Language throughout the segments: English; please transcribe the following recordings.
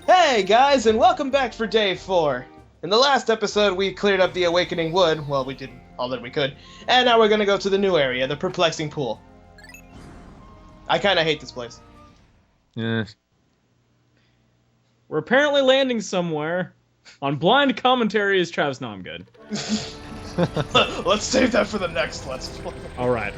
Hey guys, and welcome back for day 4. In the last episode, we cleared up the Awakening Wood. Well, we did all that we could. And now we're gonna go to the new area, the Perplexing Pool. I kinda hate this place. Yeah. We're apparently landing somewhere. On blind commentary is Travis. No, I'm good. Let's save that for the next Let's Play. Alright.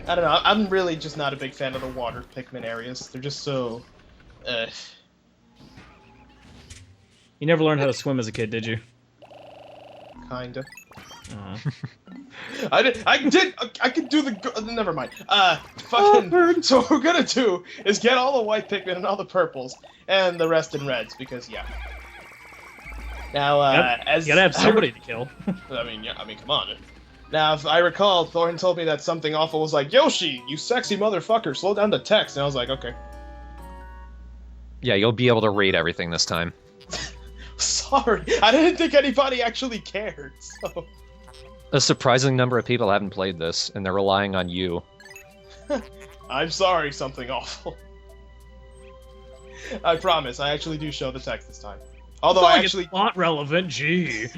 I don't know, I'm really just not a big fan of the water Pikmin areas. They're just so... You never learned how to swim as a kid, did you? Kinda. Uh-huh. I could do the... Never mind. So what we're gonna do is get all the white Pikmin and all the purples, and the rest in reds, because, yeah. Now, as... You gotta have somebody to kill. I mean, come on. Now, if I recall, Thorin told me that something awful was like, Yoshi, you sexy motherfucker, slow down the text. And I was like, okay. Yeah, you'll be able to read everything this time. Sorry, I didn't think anybody actually cared, so... A surprising number of people haven't played this, and they're relying on you. I'm sorry, something awful. I promise, I actually do show the text this time. Although I actually... It's not relevant, gee.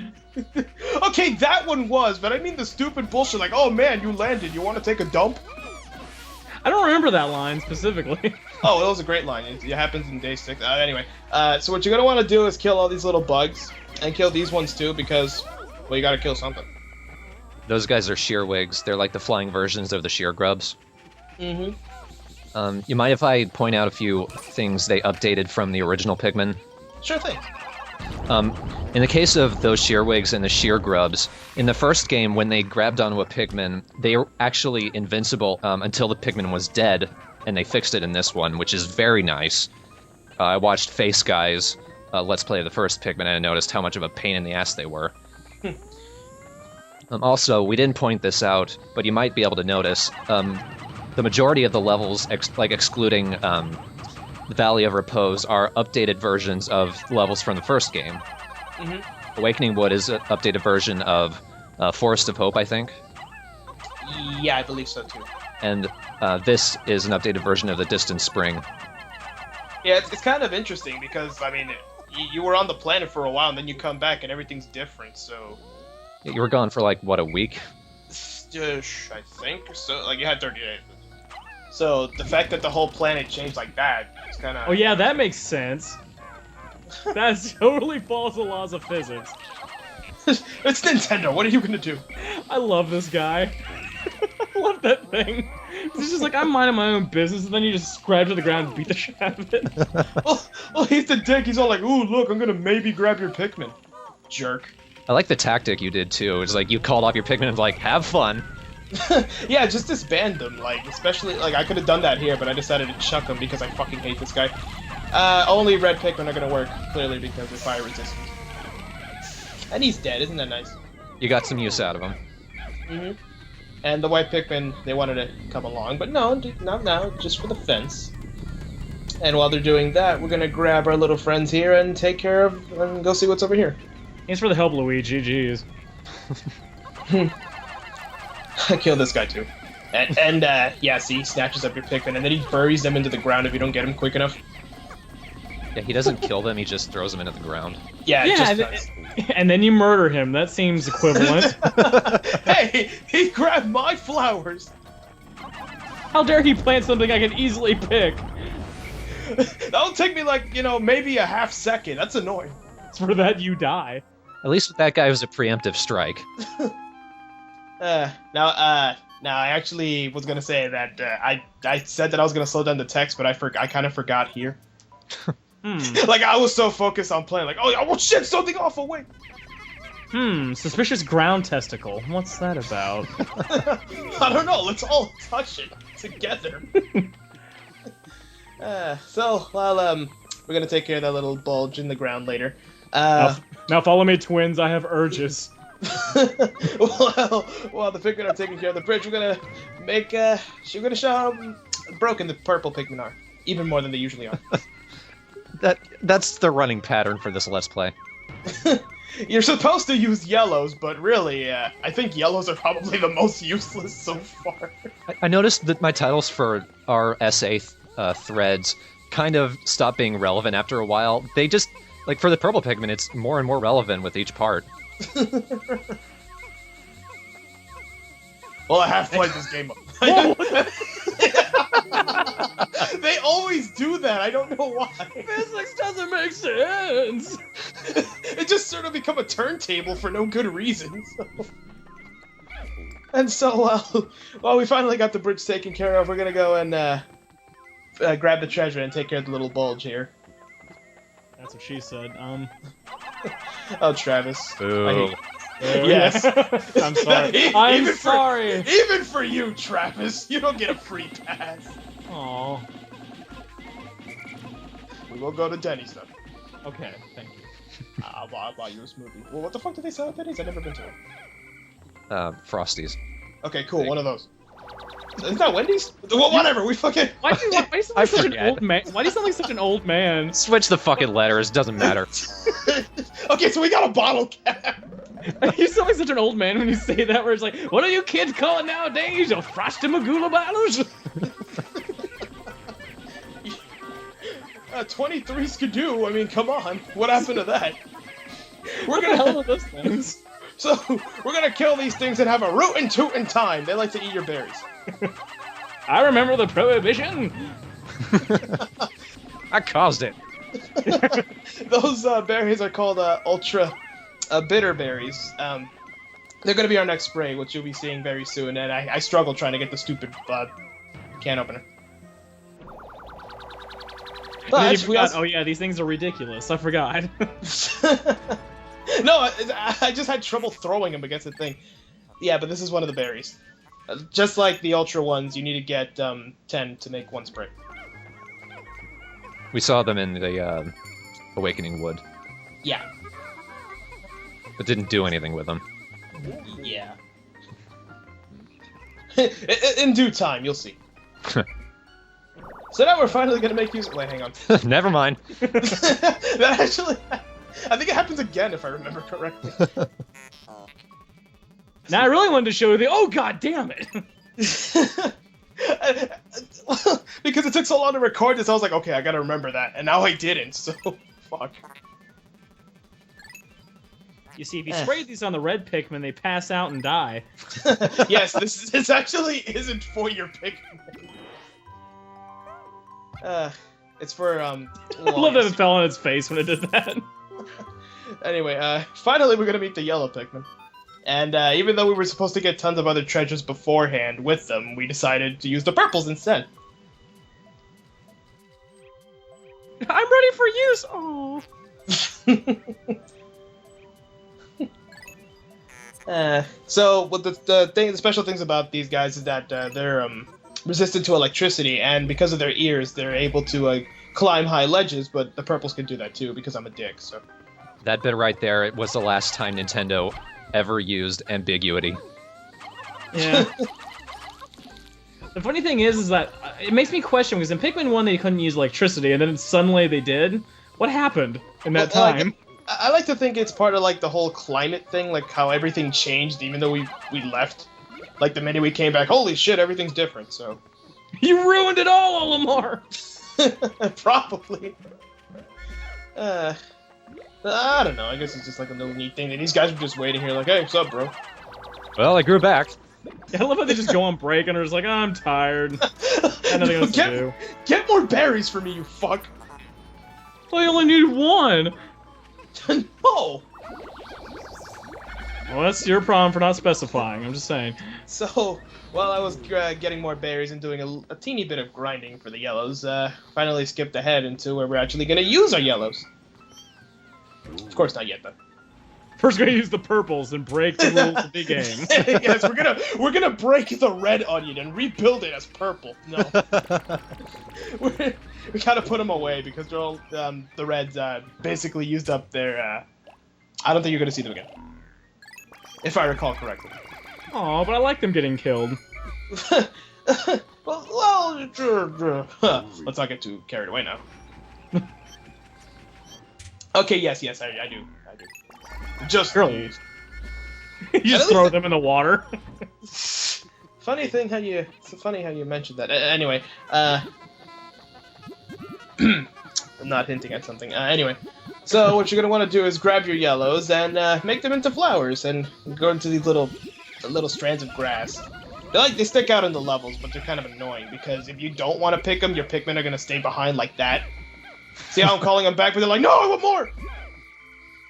Okay, that one was, but I mean the stupid bullshit like, oh man, you landed, you want to take a dump? I don't remember that line specifically. Oh, it was a great line. It happens in day 6. Anyway, so what you're going to want to do is kill all these little bugs, and kill these ones too, because, well, you got to kill something. Those guys are shearwigs. They're like the flying versions of the shear grubs. Mm-hmm. You mind if I point out a few things they updated from the original Pikmin? Sure thing. In the case of those shearwigs and the shear grubs, in the first game, when they grabbed onto a Pikmin, they were actually invincible until the Pikmin was dead, and they fixed it in this one, which is very nice. I watched Face Guy's Let's Play of the first Pikmin, and I noticed how much of a pain in the ass they were. Also, we didn't point this out, but you might be able to notice, the majority of the levels, excluding the Valley of Repose, are updated versions of levels from the first game. Mm-hmm. Awakening Wood is an updated version of Forest of Hope, I think. Yeah, I believe so too. And this is an updated version of the Distant Spring. Yeah, it's kind of interesting because, I mean, you were on the planet for a while and then you come back and everything's different, so... You were gone for, like, what, a week? I think. So, like, you had 30 days. So, the fact that the whole planet changed like that is kind of... Oh yeah, that makes sense. That totally follows the laws of physics. It's Nintendo, what are you gonna do? I love this guy. I love that thing. He's just like, I'm minding my own business, and then you just grab to the ground and beat the shit out of it. well, he's the dick, he's all like, ooh, look, I'm gonna maybe grab your Pikmin. Jerk. I like the tactic you did, too. It's like, you called off your Pikmin and like, have fun. Yeah, just disband them, like, especially, like, I could have done that here, but I decided to chuck them because I fucking hate this guy. Only red Pikmin are gonna work, clearly, because they're fire resistant. And he's dead, isn't that nice? You got some use out of him. Mm-hmm. And the white Pikmin, they wanted to come along, but no, not now, just for the fence. And while they're doing that, we're gonna grab our little friends here and take care of, and go see what's over here. Thanks for the help, Luigi, jeez. I killed this guy too. And yeah, see, he snatches up your Pikmin, and then he buries them into the ground if you don't get him quick enough. Yeah, he doesn't kill them, he just throws them into the ground. Yeah, and then you murder him, that seems equivalent. Hey, he grabbed my flowers! How dare he plant something I can easily pick? That'll take me like, maybe a half second, that's annoying. For that you die. At least with that guy, it was a preemptive strike. Now I actually was gonna say that I said that I was gonna slow down the text, but I kind of forgot here. Like I was so focused on playing, like oh shit, something awful, wait. Suspicious ground testicle. What's that about? I don't know. Let's all touch it together. So we're gonna take care of that little bulge in the ground later. Now follow me, twins. I have urges. While the Pikmin are taking care of the bridge, we're gonna make we're gonna show how broken the purple Pikmin are, even more than they usually are. That's the running pattern for this Let's Play. You're supposed to use yellows, but really, I think yellows are probably the most useless so far. I noticed that my titles for our essay threads kind of stop being relevant after a while. They just, like, for the purple Pikmin, it's more and more relevant with each part. Well, I have played this game. They always do that. I don't know why. Physics doesn't make sense. It just sort of become a turntable for no good reason. So. And so, well, we finally got the bridge taken care of. We're gonna go and grab the treasure and take care of the little bulge here. That's what she said. Oh, Travis. Boo. I hate you. Yes. I'm sorry. I'm sorry. Even for you, Travis, you don't get a free pass. Aw. We will go to Denny's then. Okay, thank you. I'll buy you a smoothie. Well, what the fuck do they sell at Denny's? I've never been to one. Frosties. Okay, cool. One of those. Isn't that Wendy's? Well, whatever. We fucking. Why do you sound like such an old man? Why do you sound like such an old man? Switch the fucking letters, doesn't matter. Okay, so we got a bottle cap. You sound like such an old man when you say that, where it's like, what are you kids calling nowadays? Your frosty magoola bottles? 23 skidoo. I mean, come on. What happened to that? What the hell are those things? So, we're gonna kill these things and have a rootin' tootin' time. They like to eat your berries. I remember the prohibition. I caused it. Those berries are called ultra bitter berries. They're gonna be our next spray, which you'll be seeing very soon. And I struggle trying to get the stupid can opener. But we also... Oh yeah, these things are ridiculous. I forgot. No, I just had trouble throwing them against the thing. Yeah, but this is one of the berries. Just like the ultra ones, you need to get 10 to make one spray. We saw them in the Awakening Wood, Yeah. but didn't do anything with them. Yeah. In due time, you'll see. So now we're finally gonna make use. Wait, hang on. Never mind. That actually, I think it happens again if I remember correctly. Now I really wanted to show you the. Oh god damn it! Because it took so long to record this, I was like, okay, I gotta remember that, and now I didn't. So, fuck. You see, if you spray these on the red Pikmin, they pass out and die. Yes, this actually isn't for your Pikmin. It's for I love that it fell on its face when it did that. Anyway, finally we're gonna meet the yellow Pikmin. And even though we were supposed to get tons of other treasures beforehand with them, we decided to use the purples instead. I'm ready for use! Oh. So, what the special things about these guys is that they're resistant to electricity, and because of their ears, they're able to climb high ledges, but the purples can do that too, because I'm a dick, so... That bit right there, it was the last time Nintendo ever used ambiguity. Yeah. The funny thing is that it makes me question, because in Pikmin 1 they couldn't use electricity, and then suddenly they did. What happened in that time? I like to think it's part of, like, the whole climate thing, like how everything changed even though we left. Like, the minute we came back, holy shit, everything's different, so... You ruined it all, Olimar! Probably. I don't know, I guess it's just like a little neat thing that these guys were just waiting here like, hey, what's up, bro? Well, I grew back. I love how they just go on break and are just like, oh, I'm tired. And nothing else to do. Get more berries for me, you fuck! I only need one! No! Well, that's your problem for not specifying, I'm just saying. So, while I was getting more berries and doing a teeny bit of grinding for the yellows, finally skipped ahead into where we're actually gonna use our yellows. Of course, not yet, though. First, we're gonna use the purples and break the rules of the game. Yes, we're gonna break the red onion and rebuild it as purple. No, we gotta put them away because they're all the reds basically used up their. I don't think you're gonna see them again, if I recall correctly. Aw, but I like them getting killed. well, let's not get too carried away now. Okay, yes, I do. Just Really? You just throw them in the water. Funny thing how you. It's funny how you mentioned that. Anyway, I'm not hinting at something. Anyway, so what you're gonna want to do is grab your yellows and make them into flowers, and go into these little strands of grass. They stick out in the levels, but they're kind of annoying because if you don't want to pick them, your Pikmin are gonna stay behind like that. See how I'm calling them back, but they're like, no, I want more.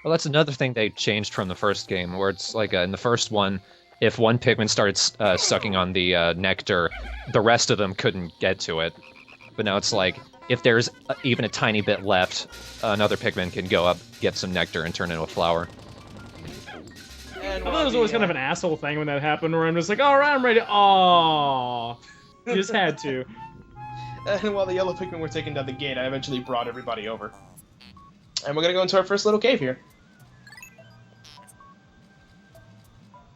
Well, that's another thing they changed from the first game, where it's like in the first one, if one Pikmin started sucking on the nectar, the rest of them couldn't get to it. But now it's like, if there's even a tiny bit left, another Pikmin can go up, get some nectar, and turn into a flower. I thought it was always kind of an asshole thing when that happened, where I'm just like, alright, I'm ready. Aww. You just had to. And while the yellow Pikmin were taking down the gate, I eventually brought everybody over. And we're gonna go into our first little cave here.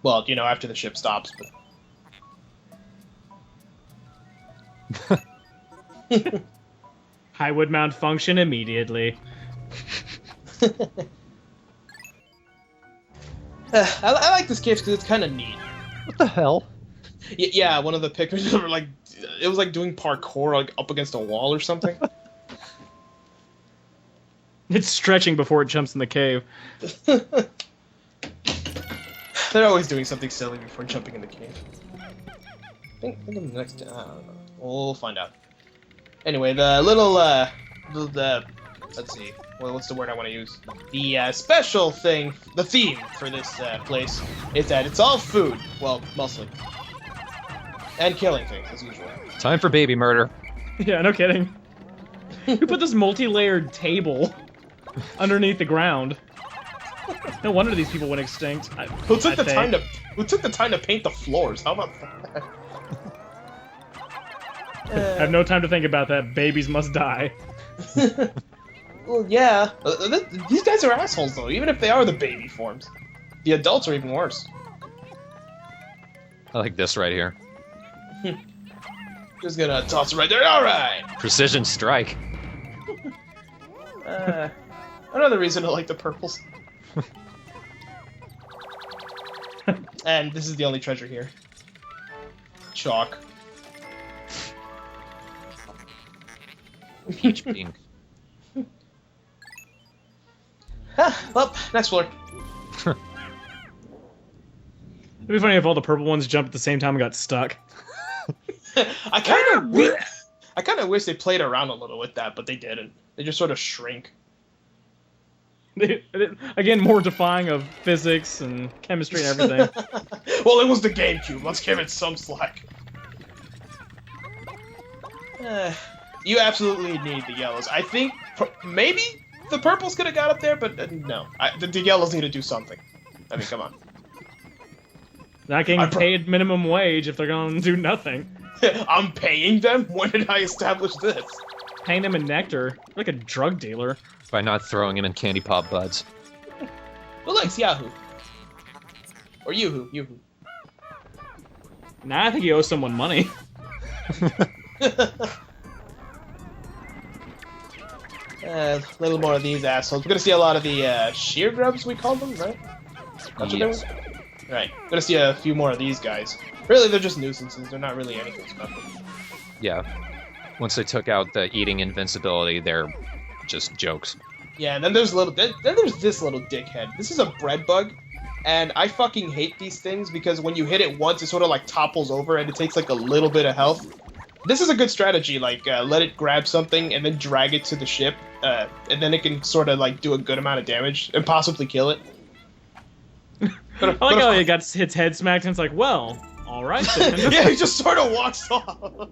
Well, you know, after the ship stops, but... High wood mount function immediately. I like this cave because it's kind of neat. What the hell? Yeah, one of the Pikmin were like... It was like doing parkour like up against a wall or something. It's stretching before it jumps in the cave. They're always doing something silly before jumping in the cave. I think the next... I don't know. We'll find out. Anyway, the little, let's see. Well, what's the word I want to use? The, special thing, the theme for this, place is that it's all food. Well, mostly. And killing things, as usual. Time for baby murder. Yeah, no kidding. Who put this multi-layered table underneath the ground? No wonder these people went extinct. Who took the time to paint the floors? How about that? I have no time to think about that. Babies must die. Well, yeah. These guys are assholes, though, even if they are the baby forms. The adults are even worse. I like this right here. Just gonna toss it right there. Alright! Precision strike. Another reason I like the purples. And this is the only treasure here. Chalk. Peach pink. Well, next floor. It'd be funny if all the purple ones jumped at the same time and got stuck. I kind of wish they played around a little with that, but they didn't. They just sort of shrink. Again, more defying of physics and chemistry and everything. Well, it was the GameCube. Let's give it some slack. You absolutely need the yellows. I think maybe the purples could have got up there, but no. The yellows need to do something. I mean, come on. Not getting paid minimum wage if they're going to do nothing. I'm paying them? When did I establish this? Paying them in nectar. You're like a drug dealer. By not throwing him in candy pop buds. Who likes Yahoo? Or Yoo-hoo. Yoo-hoo. Nah, I think you owe someone money. A little more of these assholes. We're gonna see a lot of the sheer grubs, we call them, right? That's what they were? Right. We're gonna see a few more of these guys. Really, they're just nuisances. They're not really anything special. Yeah. Once they took out the eating invincibility, they're just jokes. Yeah, and then there's this little dickhead. This is a bread bug, and I fucking hate these things because when you hit it once, it sort of like topples over and it takes like a little bit of health. This is a good strategy, like let it grab something and then drag it to the ship, and then it can sort of like do a good amount of damage and possibly kill it. I like how it got its head smacked and it's like, well, alright then. Yeah, he just sort of walks off.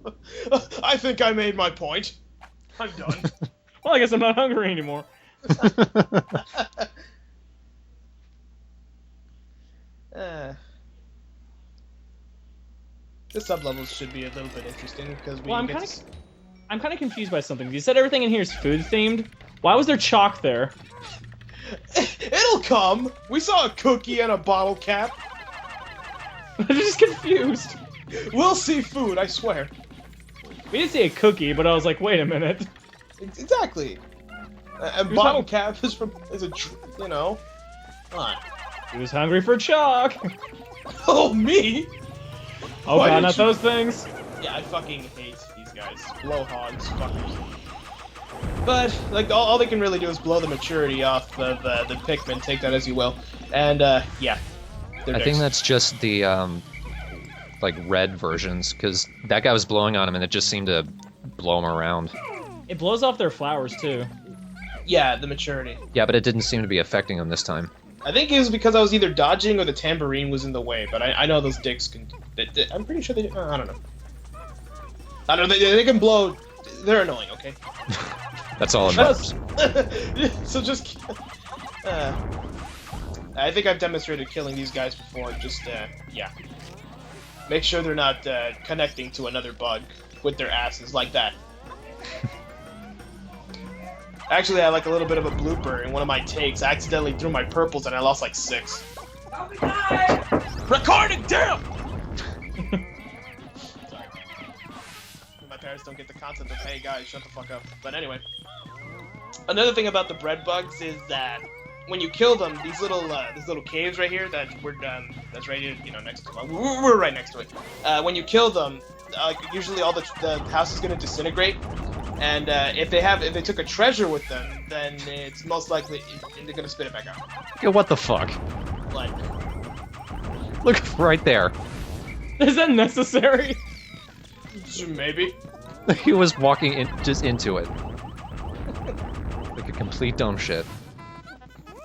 I think I made my point. I'm done. Well, I guess I'm not hungry anymore. The sub-levels should be a little bit interesting because we I'm kind of confused by something. You said everything in here is food-themed. Why was there chalk there? It'll come! We saw a cookie and a bottle cap. I'm just confused. We'll see food, I swear. We did see a cookie, but I was like, wait a minute. Exactly. A bottle cap is a, you know. Come on. He was hungry for chalk. Oh, me? Oh god, not those things. Yeah, I fucking hate these guys. Blowhogs, fuckers. But like all they can really do is blow the maturity off of the Pikmin. Take that as you will. And yeah, I think that's just the like red versions, because that guy was blowing on him and it just seemed to blow him around. It blows off their flowers too. Yeah, the maturity. Yeah, but it didn't seem to be affecting him this time. I think it was because I was either dodging or the tambourine was in the way. But I know those dicks can. I'm pretty sure they. I don't know. I don't know. They can blow. They're annoying. Okay. That's all it matters. So just. I think I've demonstrated killing these guys before. Just yeah. Make sure they're not connecting to another bug with their asses like that. Actually, I had like a little bit of a blooper in one of my takes. I accidentally threw my purples and I lost like 6. Recording, damn! Sorry. My parents don't get the concept of, hey guys, shut the fuck up. But anyway. Another thing about the bread bugs is that when you kill them, these little caves right here that we're that's right here, you know, next to we're right next to it. When you kill them, usually all the house is gonna disintegrate, and if they took a treasure with them, then it's most likely they're gonna spit it back out. Yeah, what the fuck? Like, Look right there. Is that necessary? maybe. He was walking in just into it. Like a complete dumb shit.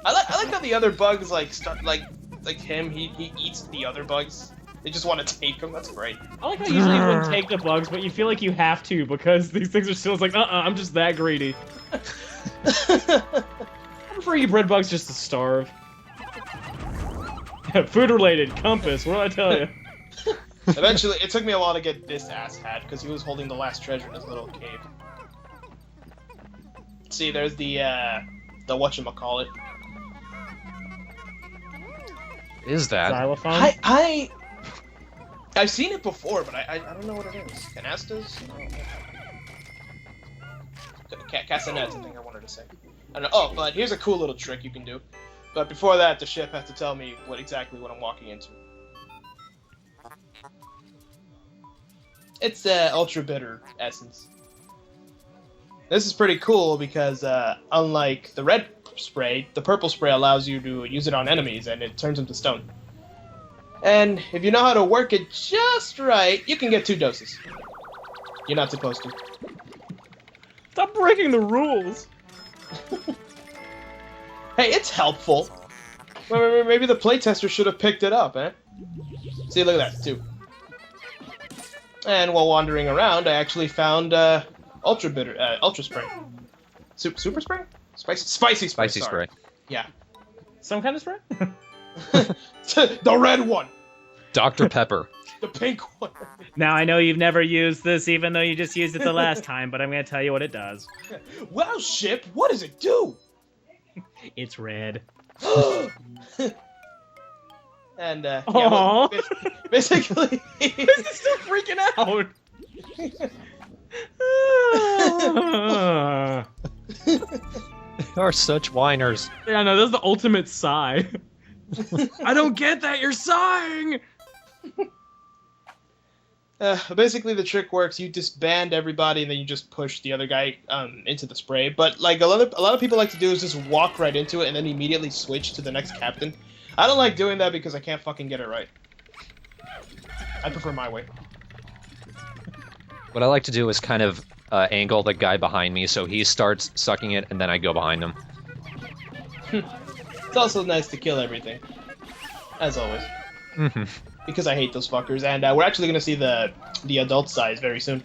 I like how the other bugs start like him. He eats the other bugs. They just want to take them. That's great. I like how usually you wouldn't take the bugs, but you feel like you have to because these things are still. It's like, I'm just that greedy. I prefer you bread bugs just to starve. Yeah, food related compass. What do I tell you? Eventually, it took me a while to get this ass hat because he was holding the last treasure in his little cave. See, there's the whatchamacallit. Is that? Xylophone? I've seen it before, but I don't know what it is. Canastas? Castanets, I think I wanted to say. I don't know. Oh, but here's a cool little trick you can do. But before that, the ship has to tell me exactly what I'm walking into. It's ultra bitter essence. This is pretty cool because unlike the red spray, the purple spray allows you to use it on enemies and it turns them to stone. And if you know how to work it just right, you can get 2 doses. You're not supposed to. Stop breaking the rules. Hey, it's helpful. Maybe the playtester should have picked it up, eh? See, look at that, 2. And while wandering around, I actually found ultra spray. Super spray? Spicy spray. Spicy spray. Yeah. Some kind of spray? The red one. Dr. Pepper. The pink one. Now, I know you've never used this, even though you just used it the last time, but I'm going to tell you what it does. Wow, ship, what does it do? It's red. And, Aww. yeah, basically... This is still freaking out! They are such whiners. Yeah, no, this is the ultimate sigh. I don't get that, you're sighing! Basically, the trick works. You disband everybody, and then you just push the other guy into the spray. But like a lot of people like to do is just walk right into it and then immediately switch to the next captain. I don't like doing that because I can't fucking get it right. I prefer my way. What I like to do is kind of angle the guy behind me so he starts sucking it and then I go behind him. It's also nice to kill everything, as always. Mm-hmm. Because I hate those fuckers, and we're actually gonna see the adult size very soon.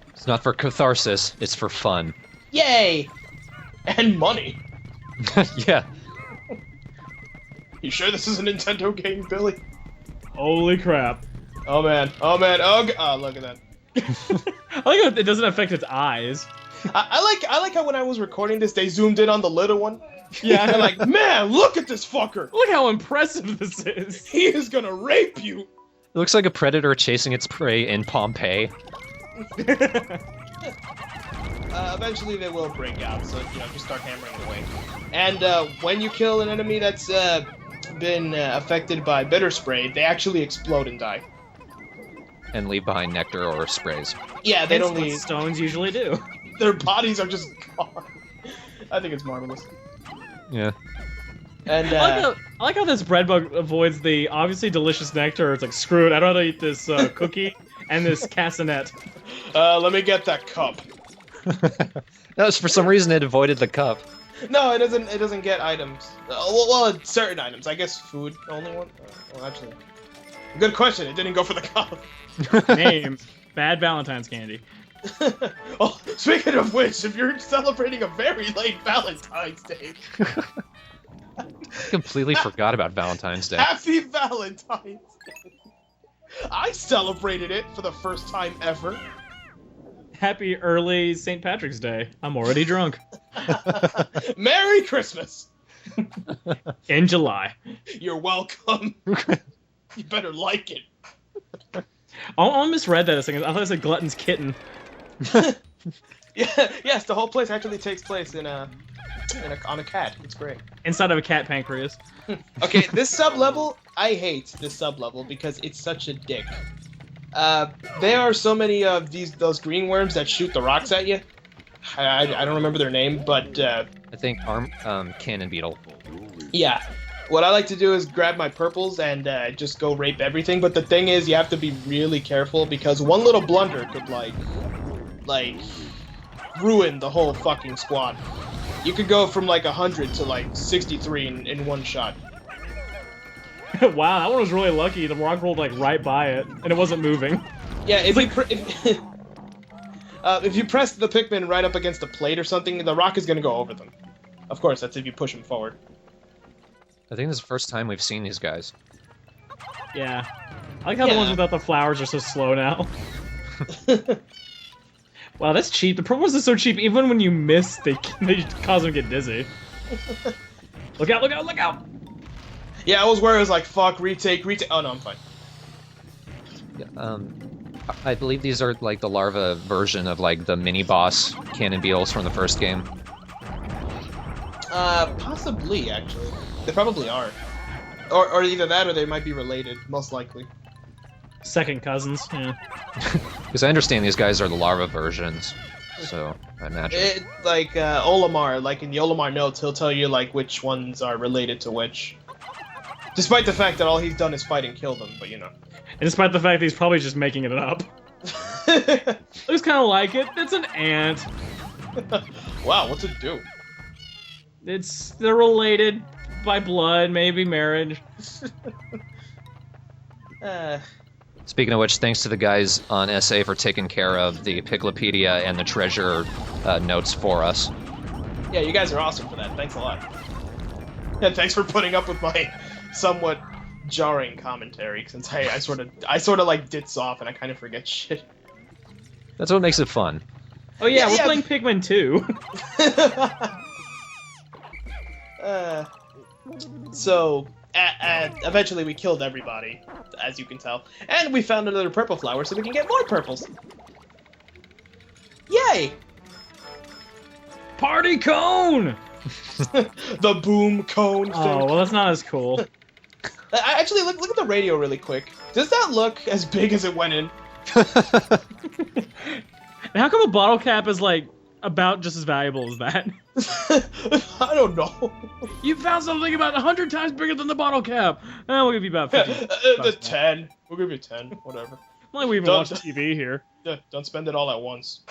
It's not for catharsis, it's for fun. Yay! And money. Yeah. You sure this is a Nintendo game, Billy? Holy crap. Oh man, oh man, oh look at that. I like how it doesn't affect its eyes. I like how when I was recording this, they zoomed in on the little one. Yeah. And they're like, man, look at this fucker! Look how impressive this is. He is gonna rape you! It looks like a predator chasing its prey in Pompeii. Eventually they will break out, so just start hammering away. And when you kill an enemy that's been affected by bitter spray, they actually explode and die. And leave behind nectar or sprays. Yeah, they That's don't what leave. stones usually do. their bodies are just gone. I think it's marvelous. Yeah. And I like how this bread bug avoids the obviously delicious nectar. It's like, screw it, I don't know how to eat this cookie and this cassinet. let me get that cup. No, for some reason it avoided the cup. No, it doesn't. It doesn't get items. Well, certain items. I guess food only one. Well, actually, good question. It didn't go for the cup. Name bad Valentine's candy. Oh, speaking of which, if you're celebrating a very late Valentine's Day, Completely forgot about Valentine's Day. Happy Valentine's Day. I celebrated it for the first time ever. Happy early St. Patrick's Day. I'm already drunk. Merry Christmas. In July. You're welcome. You better like it. I misread that a second. I thought it said Glutton's Kitten. Yeah, yes, the whole place actually takes place on a cat. It's great. Inside of a cat pancreas. Okay, this sub-level, I hate this sub-level because it's such a dick. There are so many of those green worms that shoot the rocks at you. I don't remember their name, but I think cannon beetle. yeah. What I like to do is grab my purples and just go rape everything. But the thing is, you have to be really careful because one little blunder could like ruin the whole fucking squad. You could go from like 100 to like 63 in one shot. Wow, that one was really lucky. The rock rolled like right by it, and it wasn't moving. Yeah, if you press the Pikmin right up against a plate or something, the rock is gonna go over them. Of course, that's if you push them forward. I think this is the first time we've seen these guys. Yeah. I like how the ones without the flowers are so slow now. Wow, that's cheap. The purple ones are so cheap, even when you miss, they cause them to get dizzy. Look out, look out, look out! Yeah, I was worried. I was like, fuck, retake. Oh no, I'm fine. Yeah, I believe these are like the larva version of like the mini boss cannon beetles from the first game. Possibly, actually. They probably are. Or either that or they might be related, most likely. Second cousins, yeah. Because I understand these guys are the larva versions, so I imagine. Like, Olimar, like in the Olimar notes, he'll tell you, like, which ones are related to which. Despite the fact that all he's done is fight and kill them, but you know. And despite the fact that he's probably just making it up. Looks kind of like it. It's an ant. Wow, what's it do? They're related by blood, maybe marriage. Speaking of which, thanks to the guys on SA for taking care of the Piclopedia and the treasure notes for us. Yeah, you guys are awesome for that. Thanks a lot. And thanks for putting up with my somewhat jarring commentary, since I sort of like ditz off and I kind of forget shit. That's what makes it fun. Oh yeah, we're playing Pikmin 2. So, eventually we killed everybody, as you can tell. And we found another purple flower so we can get more purples. Yay! Party cone! The boom cone thing. Oh, well that's not as cool. Actually, look at the radio really quick. Does that look as big as it went in? And how come a bottle cap is like about just as valuable as that? I don't know. You found something about 100 times bigger than the bottle cap. We'll give you about 50. The 10. We'll give you 10. Whatever. Like we even watch TV here. Yeah, don't spend it all at once.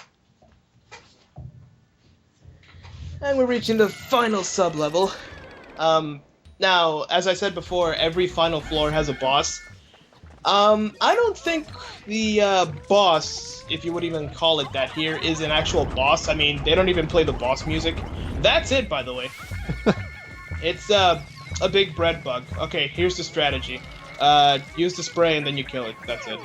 And we're reaching the final sub-level. Now, as I said before, every final floor has a boss. I don't think the boss, if you would even call it that here, is an actual boss. I mean, they don't even play the boss music. That's it, by the way. It's a big bread bug. Okay, here's the strategy. Use the spray and then you kill it. That's it.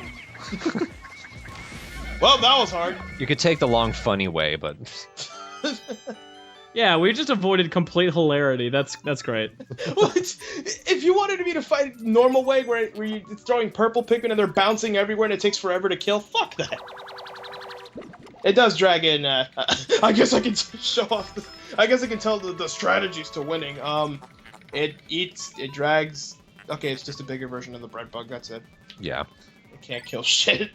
Well, that was hard. You could take the long, funny way, but... Yeah, we just avoided complete hilarity. That's great. Well, if you wanted me to fight normal way, where it's throwing purple Pikmin and they're bouncing everywhere and it takes forever to kill, fuck that. It does drag in. I guess I can show off. I guess I can tell the strategies to winning. It eats. It drags. Okay, it's just a bigger version of the bread bug. That's it. Yeah. It can't kill shit.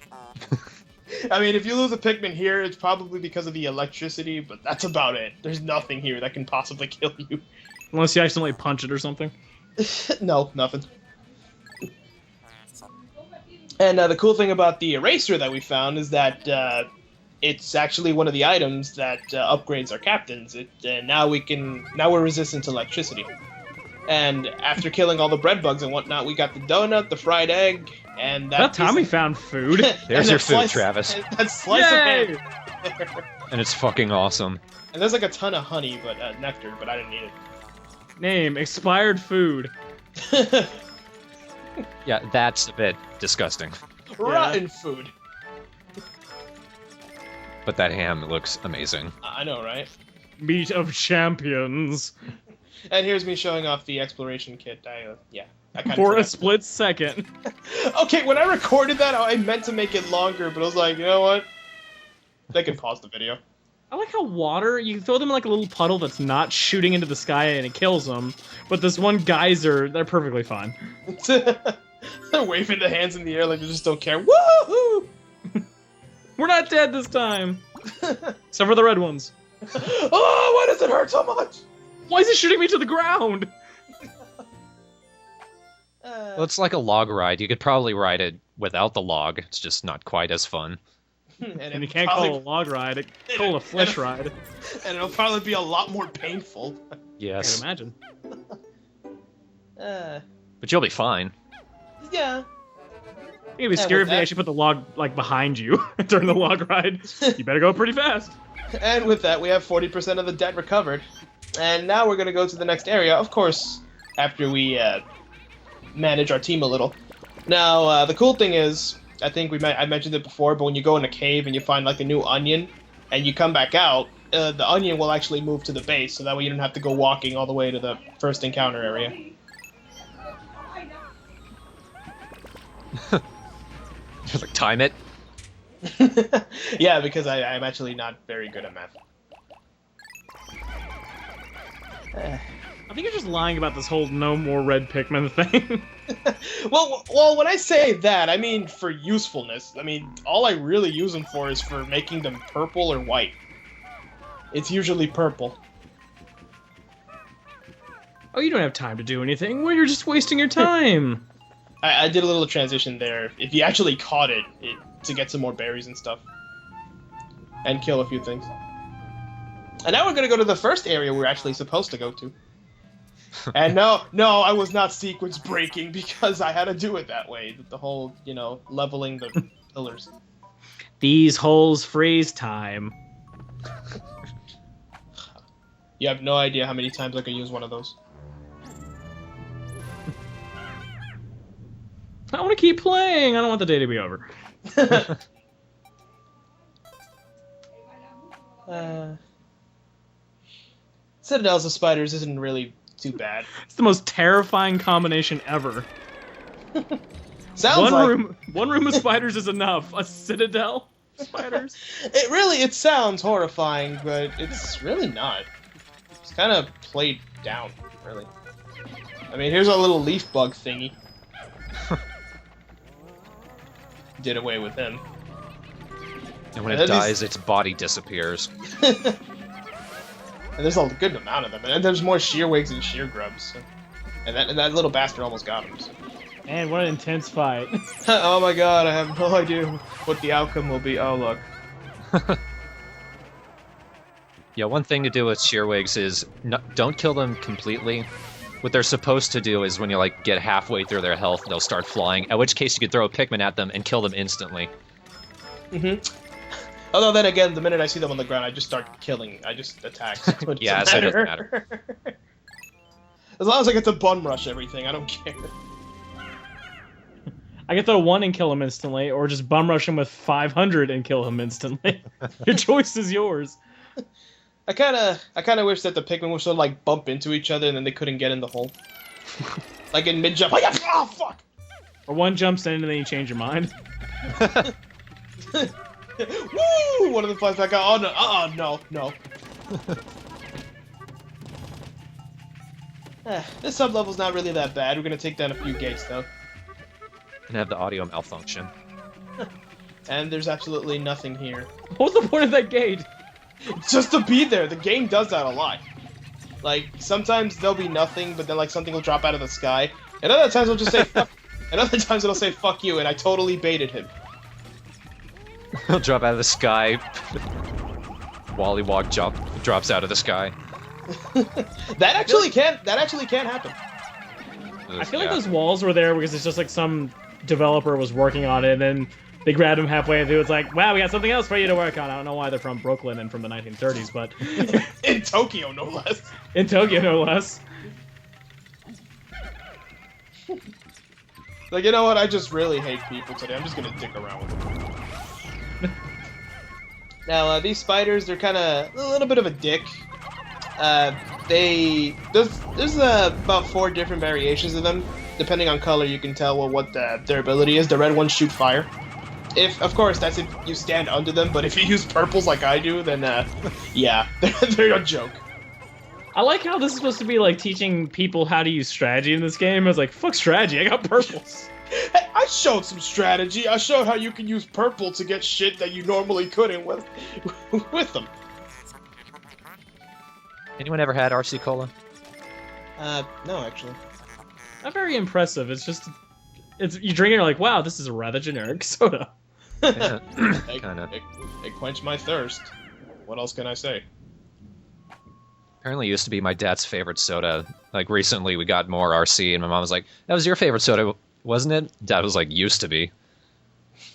I mean, if you lose a Pikmin here, it's probably because of the electricity, but that's about it. There's nothing here that can possibly kill you. Unless you accidentally punch it or something. No, nothing. And the cool thing about the eraser that we found is that it's actually one of the items that upgrades our captains. Now we're resistant to electricity. And after killing all the bread bugs and whatnot, we got the donut, the fried egg, and That time we found food. There's your food, Travis. That slice of Yay! ham. And it's fucking awesome. And there's like a ton of honey, but nectar, but I didn't need Name, expired food. it. Yeah, that's a bit disgusting. Rotten food. But that ham looks amazing. I know, right? Meat of champions. And here's me showing off the exploration kit. I kind For a of. split second. Okay, when I recorded that, I meant to make it longer, but I was like, you know what? They can pause the video. I like how water, you throw them in like a little puddle that's not shooting into the sky and it kills them. But this one geyser, they're perfectly fine. They're waving the hands in the air like they just don't care. Woohoo! We're not dead this time. Except for the red ones. Oh, why does it hurt so much? Why is it shooting me to the ground? Well, it's like a log ride. You could probably ride it without the log. It's just not quite as fun. And you can't call it a log ride, call it a flesh ride. And it'll probably be a lot more painful. I Yes. can imagine. But you'll be fine. Yeah. It'd be scary if they actually put the log like behind you during the log ride. You better go pretty fast. And with that, we have 40% of the debt recovered. And now we're going to go to the next area, of course, after we manage our team a little. Now, the cool thing is, I think I mentioned it before, but when you go in a cave and you find like a new onion, and you come back out, the onion will actually move to the base, so that way you don't have to go walking all the way to the first encounter area. Just like time it. Yeah, because I'm actually not very good at math. I think you're just lying about this whole no more red Pikmin thing. Well, when I say that, I mean for usefulness. I mean, all I really use them for is for making them purple or white. It's usually purple. Oh, you don't have time to do anything. Well, you're just wasting your time. I did a little transition there. If you actually caught it, to get some more berries and stuff. And kill a few things. And now we're going to go to the first area we're actually supposed to go to. And no, I was not sequence breaking because I had to do it that way. The whole, leveling the pillars. These holes freeze time. You have no idea how many times I could use one of those. I want to keep playing. I don't want the day to be over. Citadels of spiders isn't really too bad. It's the most terrifying combination ever. Sounds One room of spiders is enough. A citadel of spiders. It sounds horrifying, but it's really not. It's kind of played down, really. I mean, here's a little leaf bug thingy. Did away with him. And when it dies, its body disappears. And there's a good amount of them. And there's more shearwigs and shear grubs. So. And that little bastard almost got him. So. Man, what an intense fight. Oh my god, I have no idea what the outcome will be. Oh, look. Yeah, one thing to do with shearwigs is don't kill them completely. What they're supposed to do is when you get halfway through their health, they'll start flying. At which case you could throw a Pikmin at them and kill them instantly. Although then again, the minute I see them on the ground, I just start killing. I just attack. So Yeah, so it doesn't matter. As long as I get to bum rush everything, I don't care. I can throw one and kill him instantly, or just bum rush him with 500 and kill him instantly. Your choice is yours. I kind of wish that the Pikmin would sort of bump into each other and then they couldn't get in the hole. Like in mid jump. Oh fuck! Or one jumps in and then you change your mind. Woo! One of them flies back out. Oh no! No. This sub-level's not really that bad. We're gonna take down a few gates though. And have the audio malfunction. and there's absolutely nothing here. What's the point of that gate? Just to be there. The game does that a lot. Like, sometimes there'll be nothing, but then like something will drop out of the sky. And other times it'll just say fuck. And other times it'll say fuck you, and I totally baited him. He'll drop out of the sky. Wallywog drops out of the sky. That actually can happen. I feel like those walls were there because it's just like some developer was working on it, and then they grabbed him halfway through. It's like, wow, we got something else for you to work on. I don't know why they're from Brooklyn and from the 1930s, but In Tokyo, no less. in Tokyo, no less. Like, you know what? I just really hate people today. I'm just gonna dick around with them. Now, these spiders, they're kind of a little bit of a dick. There's about 4 different variations of them. Depending on color, you can tell what their ability is. The red ones shoot fire. Of course, that's if you stand under them. But if you use purples like I do, then yeah, they're a joke. I like how this is supposed to be like teaching people how to use strategy in this game. I was like, fuck strategy, I got purples. Hey, I showed some strategy. I showed how you can use purple to get shit that you normally couldn't with them. Anyone ever had RC Cola? No, actually. Not very impressive. It's just, you drink it, you're like, wow, this is a rather generic soda. Yeah, It kinda. quenched my thirst. What else can I say? Apparently it used to be my dad's favorite soda. Like, recently we got more RC, and my mom was like, that was your favorite soda, wasn't it? Dad was like, used to be.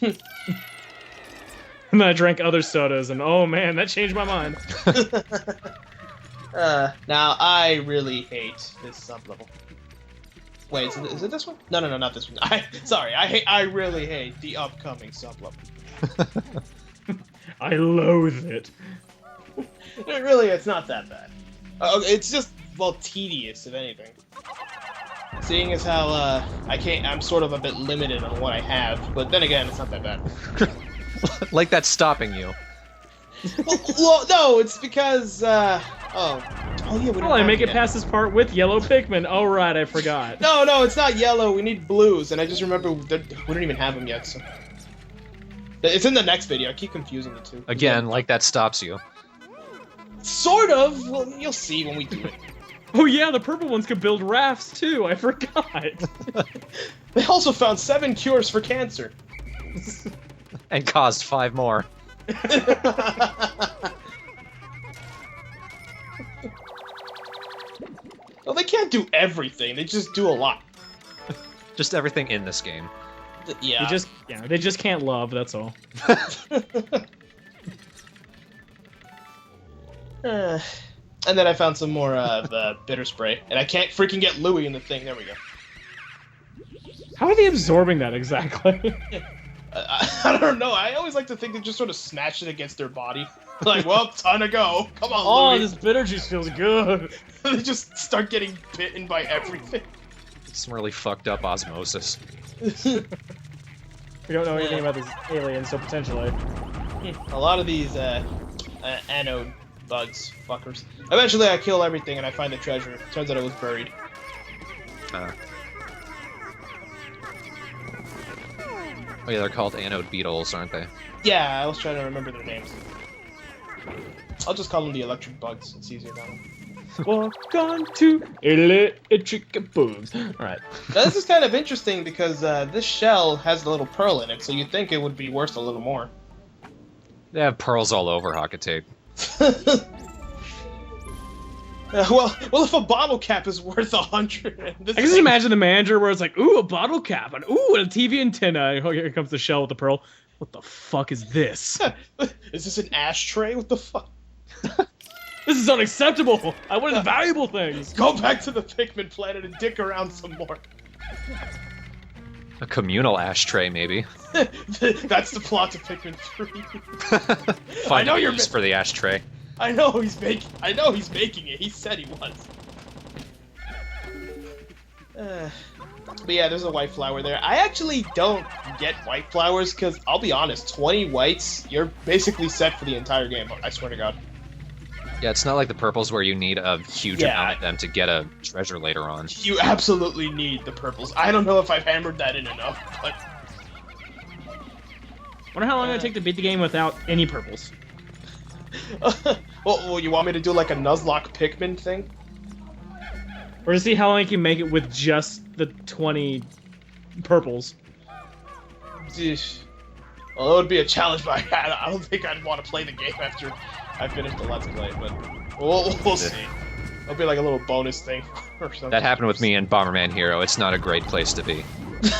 And then I drank other sodas, and oh man, that changed my mind. Now I really hate this sub-level. Wait, is it this one? No, not this one. I really hate the upcoming sub-level. I loathe it. It's not that bad. It's just, well, tedious, if anything. Seeing as how, I'm sort of a bit limited on what I have, but then again, it's not that bad. Like that's stopping you. well, no, it's because, oh yeah, we don't Well, I have make it yet. past this part with yellow Pikmin. Oh right, I forgot. No, it's not yellow, we need blues, and I just remember that we don't even have them yet, so. It's in the next video, I keep confusing the two. Again, like that stops you. Sort of, well, you'll see when we do it. Oh yeah, the purple ones could build rafts too. I forgot. They also found 7 cures for cancer. And caused 5 more. Well, they can't do everything. They just do a lot. Just everything in this game. Yeah. They just can't love. That's all. And then I found some more of bitter spray, and I can't freaking get Louie in the thing. There we go. How are they absorbing that exactly? I don't know. I always like to think they just sort of smash it against their body. Like, well, time to go. Come on, Oh, Louie. this bitter juice feels good. They just start getting bitten by everything. Some really fucked up osmosis. We don't know anything about these aliens, so potentially. A lot of these anode bugs, fuckers. Eventually, I kill everything and I find the treasure. Turns out it was buried. Oh yeah, they're called anode beetles, aren't they? Yeah, I was trying to remember their names. I'll just call them the electric bugs. It's easier that way. Walk on to electric bugs. Alright. Now, this is kind of interesting because this shell has a little pearl in it, so you'd think it would be worth a little more. They have pearls all over Hakate. Well, if a bottle cap is worth 100, I can just imagine the manager where it's like, ooh, a bottle cap, and ooh, and a TV antenna. Oh, here comes the shell with the pearl. What the fuck is this? Is this an ashtray? What the fuck? This is unacceptable! I wanted valuable things! Go back to the Pikmin planet and dick around some more. A communal ashtray, maybe. That's the plot to Pikmin 3. Find know a you're use for the ashtray. I know he's making it. He said he was. But yeah, there's a white flower there. I actually don't get white flowers because I'll be honest, 20 whites, you're basically set for the entire game. I swear to God. Yeah, it's not like the purples where you need a huge Yeah. amount of them to get a treasure later on. You absolutely need the purples. I don't know if I've hammered that in enough, but Wonder how long it'd take to beat the game without any purples. Well, you want me to do like a Nuzlocke Pikmin thing? Or to see how long you can make it with just the 20 purples. Yeesh. Well, it would be a challenge, but I don't think I'd want to play the game after I finish the Let's Play, but we'll see. It'll be like a little bonus thing or something. That happened with me in Bomberman Hero. It's not a great place to be.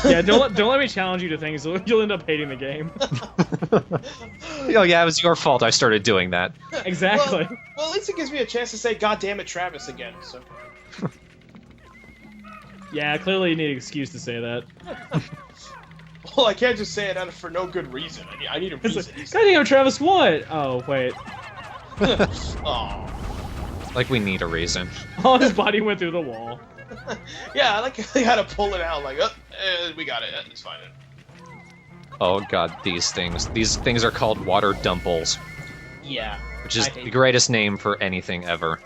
Yeah, don't let me challenge you to things. You'll end up hating the game. Oh yeah, it was your fault I started doing that. Exactly. Well, at least it gives me a chance to say "God damn it, Travis" again. So. Yeah, clearly you need an excuse to say that. Well, I can't just say it for no good reason. I need a It's reason. like, God damn, Travis, what? Oh, wait. Aw. Like we need a reason. Oh, his body went through the wall. Yeah, like they had to pull it out. Like, we got it. It's fine. Oh god, these things. These things are called water dumples, Yeah. which is I hate the greatest name for anything ever.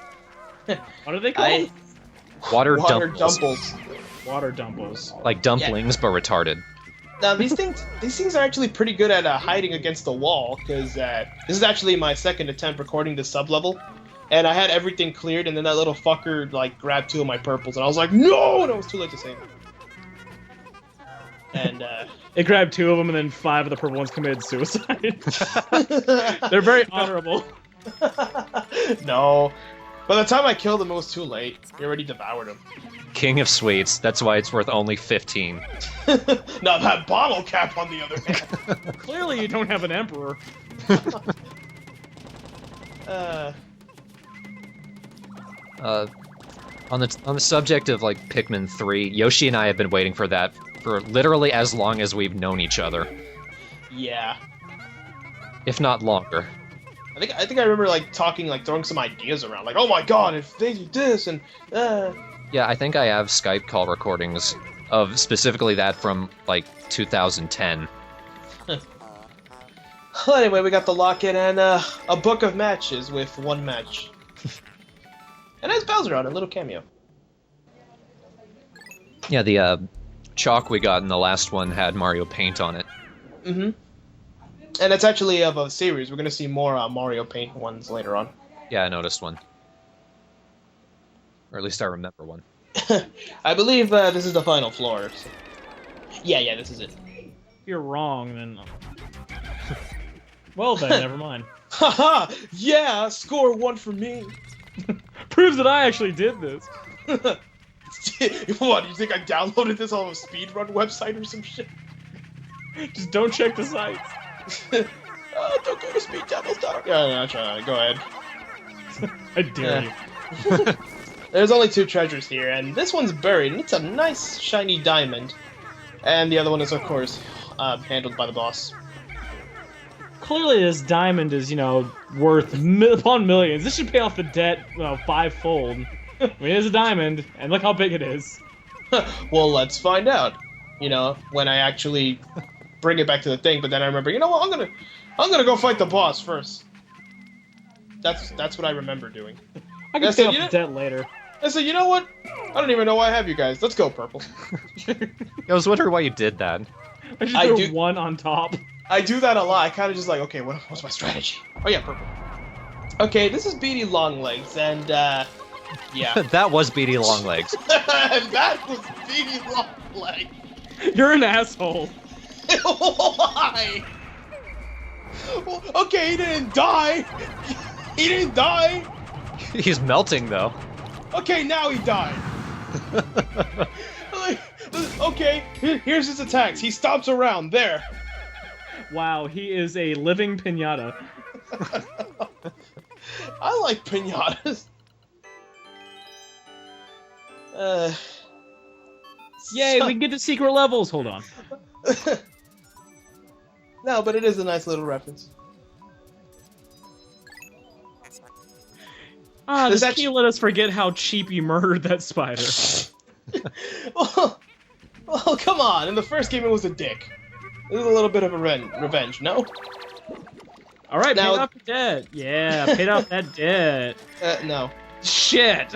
What are they called? Water Water dumples. dumples. Water dumpos. Like dumplings, but retarded. Now these things are actually pretty good at hiding against the wall, because this is actually my second attempt recording the sub level, and I had everything cleared, and then that little fucker like grabbed 2 of my purples, and I was like, no, and it was too late to save him. And It grabbed 2 of them, and then 5 of the purple ones committed suicide. They're very honorable. No, by the time I killed him, it was too late. He already devoured him. King of sweets. That's why it's worth only 15. Now that bottle cap, on the other hand. Clearly you don't have an emperor. On the subject of like Pikmin 3, Yoshi and I have been waiting for that for literally as long as we've known each other, Yeah. if not longer. I think I remember like talking, like throwing some ideas around, like, oh my god, if they do this and Yeah, I think I have Skype call recordings of specifically that from like 2010. Well, anyway, we got the lock-in and a book of matches with 1 match. And has Bowser on a little cameo. Yeah, the chalk we got in the last one had Mario Paint on it. Mm-hmm. And it's actually of a series. We're gonna see more Mario Paint ones later on. Yeah, I noticed one. Or at least I remember one. I believe this is the final floor. So. Yeah, this is it. If you're wrong, then... Well then, never mind. Haha! Yeah, score 1 for me. Proves that I actually did this. What, you think I downloaded this on a speedrun website or some shit? Just don't check the sites. Don't go to speeddemos.org. Yeah, no, go ahead. I dare you. There's only 2 treasures here, and this one's buried, and it's a nice shiny diamond. And the other one is, of course, handled by the boss. Clearly this diamond is, worth upon millions. This should pay off the debt, 5-fold. I mean, it is a diamond, and look how big it is. Well, let's find out. When I actually bring it back to the thing, but then I remember, you know what, I'm gonna go fight the boss first. That's what I remember doing. I can pay off the debt later. I said, you know what? I don't even know why I have you guys. Let's go, Purple. I was wondering why you did that. I just threw 1 on top. I do that a lot. I kind of just like, okay, what's my strategy? Oh yeah, Purple. Okay, this is Beady Longlegs, and yeah. That was Beady Longlegs. That was Beady Longlegs. You're an asshole. Why? Well, okay, he didn't die. He didn't die. He's melting though. Okay, now he died. Okay, here's his attacks. He stomps around there. Wow, he is a living piñata. I like piñatas. Yay, we get to secret levels. Hold on. No, but it is a nice little reference. This can't let us forget how cheap you murdered that spider. well, come on. In the first game, it was a dick. This is a little bit of a revenge, no? Alright, now... paid off the debt. Yeah, paid off that debt. No. Shit.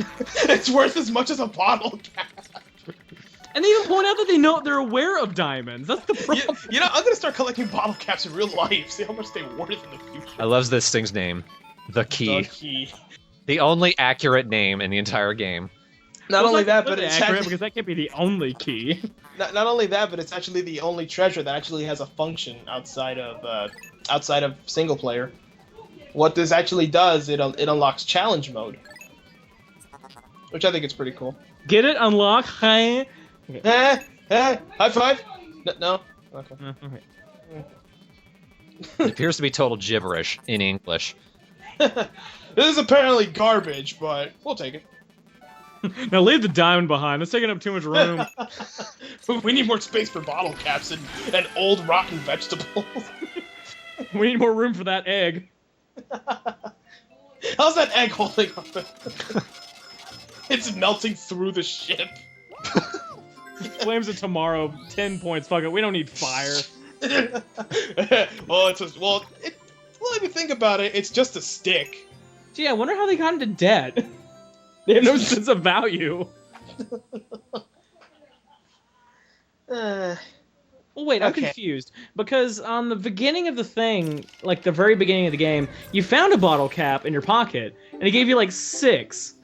It's worth as much as a bottle cap. And they even point out that they're aware of diamonds. That's the problem. You know, I'm gonna start collecting bottle caps in real life. See how much they worth in the future. I love this thing's name. The Key. The Key. The only accurate name in the entire game. Not only that, but it's it's accurate because that can't be the only key. not only that, but it's actually the only treasure that actually has a function outside of single player. What this actually does, it unlocks challenge mode, which I think is pretty cool. Get it? Unlock? Hey. High five? No. Okay. Okay. It appears to be total gibberish in English. This is apparently garbage, but we'll take it. Now leave the diamond behind. It's taking up too much room. We need more space for bottle caps and old rotten vegetables. We need more room for that egg. How's that egg holding up? It's melting through the ship. Flames of tomorrow, 10 points. Fuck it, we don't need fire. Well, if you think about it, it's just a stick. Gee, I wonder how they got into debt. They have no sense of value. Well, wait, I'm confused. Because on the beginning of the thing, like the very beginning of the game, you found a bottle cap in your pocket, and it gave you like 6.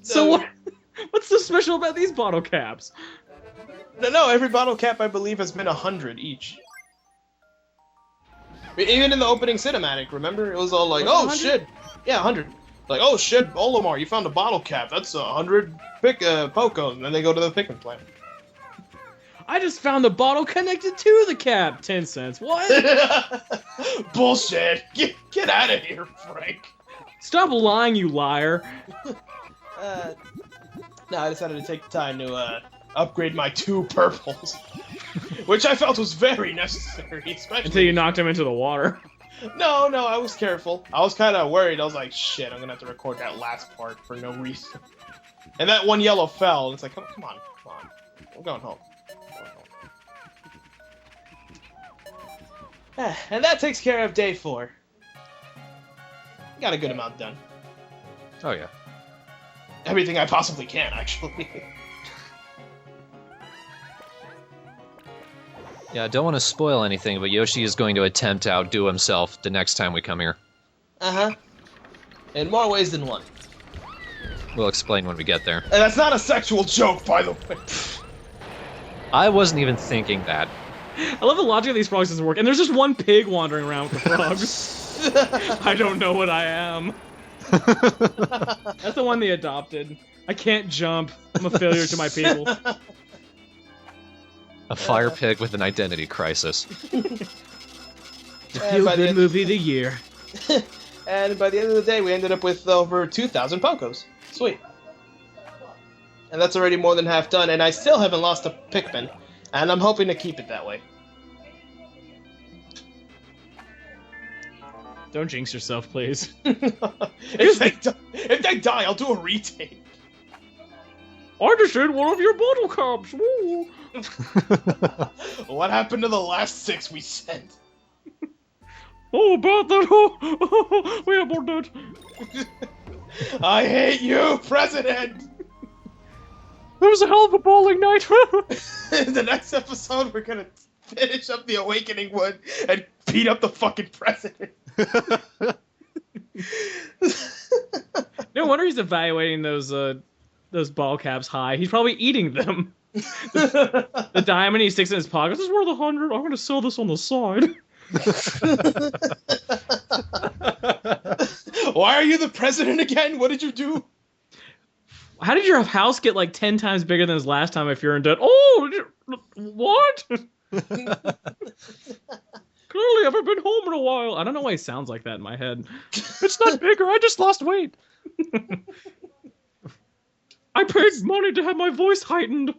So what's so special about these bottle caps? No, every bottle cap, I believe, has been 100 each. Even in the opening cinematic, remember? It was all like, oh, 100? Shit. Yeah, 100. Like, oh, shit, Olimar, you found a bottle cap. That's 100 Pokos. And then they go to the Pikmin plant. I just found the bottle connected to the cap. 10 cents. What? Bullshit. Get out of here, Frank. Stop lying, you liar. No, I decided to take the time to upgrade my 2 purples. Which I felt was very necessary, especially... Until you knocked him into the water. No, I was careful. I was kind of worried. I was like, shit, I'm gonna have to record that last part for no reason. And that one yellow fell, and it's like, come on. We're going home. And that takes care of day 4. Got a good amount done. Oh, yeah. Everything I possibly can, actually. Yeah, I don't want to spoil anything, but Yoshi is going to attempt to outdo himself the next time we come here. Uh-huh. In more ways than one. We'll explain when we get there. And that's not a sexual joke, by the way. I wasn't even thinking that. I love the logic of these frogs doesn't work, and there's just one pig wandering around with the frogs. I don't know what I am. That's the one they adopted. I can't jump. I'm a failure to my people. A fire pig with an identity crisis. The feel-good movie of the year. And by the end of the day, we ended up with over 2,000 Pokos. Sweet. And that's already more than half done, and I still haven't lost a Pikmin. And I'm hoping to keep it that way. Don't jinx yourself, please. If they die, I'll do a retake. I just ate one of your bottle caps. Woo. What happened to the last 6 we sent? Oh, about that. Oh, we have more dead. I hate you, President! It was a hell of a bowling night. In the next episode, we're gonna finish up the Awakening Wood and beat up the fucking President. No wonder he's evaluating those ball caps high. He's probably eating them. The diamond he sticks in his pocket. This is worth 100. I'm gonna sell this on the side. Why are you the president again? What did you do? How did your house get like 10 times bigger than his last time if you're in debt? Oh, what? Clearly haven't been home in a while. I don't know why he sounds like that in my head. It's not bigger, I just lost weight. I paid money to have my voice heightened.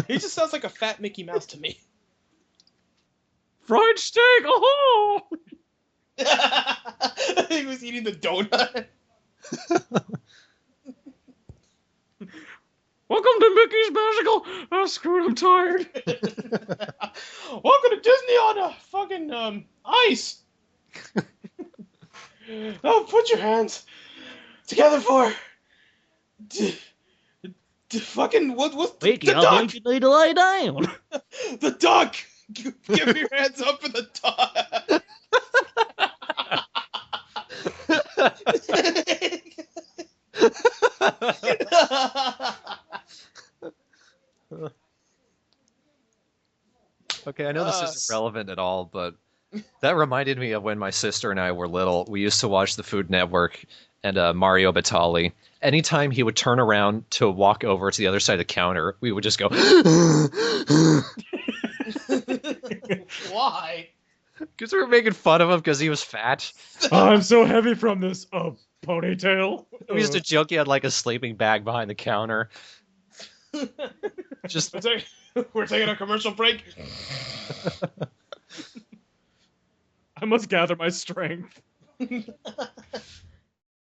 He just sounds like a fat Mickey Mouse to me. Fried steak, oh! He was eating the donut. Welcome to Mickey's Magical. Oh, screw it, I'm tired. Welcome to Disney on fucking ice. Oh, put your hands together for Fucking what's the Wakey, I duck? think you need to lay down. The duck. Give me your hands up for the duck. Okay, I know this isn't relevant at all, but that reminded me of when my sister and I were little. We used to watch the Food Network and Mario Batali. Anytime he would turn around to walk over to the other side of the counter, we would just go. Why? Because we were making fun of him because he was fat. I'm so heavy from this ponytail. We used to joke he had like a sleeping bag behind the counter. Just We're taking a commercial break. I must gather my strength.